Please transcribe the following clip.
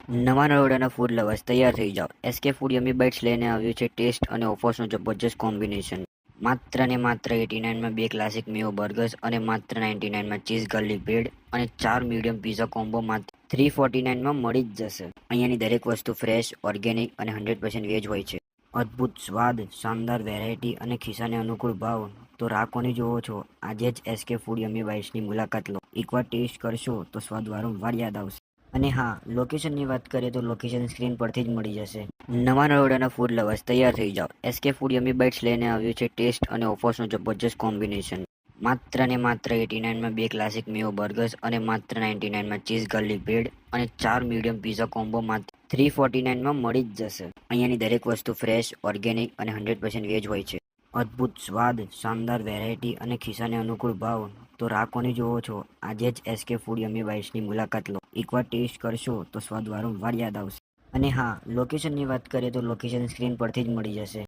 નવા નરોડાના food lovers તૈયાર થઈ જાઓ. એસકે ફૂડ યમી બાઇટ્સ લઈને આવ્યું છે ટેસ્ટ અને ઓફર્સનું જબરજસ્ત કોમ્બિનેશન. માત્ર ને માત્ર 89માં બે ક્લાસિક મેયો બર્ગર્સ અને માત્ર 99માં ચીઝ ગાર્લિક બ્રેડ અને 4 મીડિયમ પીઝા કોમ્બો માત્ર 349માં મળી જ જશે. અહીંયાની દરેક વસ્તુ ફ્રેશ, ઓર્ગેનિક અને 100% વેજ હોય છે. અદ્ભુત સ્વાદ, શાનદાર વેરાયટી અને ખિસ્સાને અનુકૂળ ભાવ. તો રાહ કોની જોવો છો? આજે જ એસકે ફૂડ યમી બાઇટ્સની મુલાકાત લો. એકવાર ટેસ્ટ કરશો તો સ્વાદ વારંવાર યાદ આવશે. અને હા, લોકેશનની વાત કરીએ તો લોકેશન સ્ક્રીન પરથી જ મળી જશે. નવા નરોડાના ફૂડ લવર્સ તૈયાર થઈ જાઓ. એસકે ફૂડ યમી બાઇટ્સ લઈને આવ્યું છે ટેસ્ટ અને ઓફર્સનું જબરજસ્ત કોમ્બિનેશન. માત્ર ને માત્ર 89માં બે ક્લાસિક મેયો બર્ગર્સ અને માત્ર 99માં ચીઝ ગાર્લિક બ્રેડ અને 4 મીડિયમ પીઝા કોમ્બો માત્ર 349માં મળી જ જશે. અહીંયાની દરેક વસ્તુ ફ્રેશ, ઓર્ગેનિક અને 100% વેજ હોય છે. અદ્ભુત સ્વાદ, શાનદાર વેરાયટી અને ખિસ્સાને અનુકૂળ ભાવ. તો રાહ કોની જોવો છો? આજે જ એસકે ફૂડ યમી બાઇટ્સની મુલાકાત લો. એકવાર ટેસ્ટ કરશો તો સ્વાદ વારંવાર યાદ આવશે. અને હા, લોકેશનની વાત કરીએ તો લોકેશન સ્ક્રીન પરથી જ મળી જશે.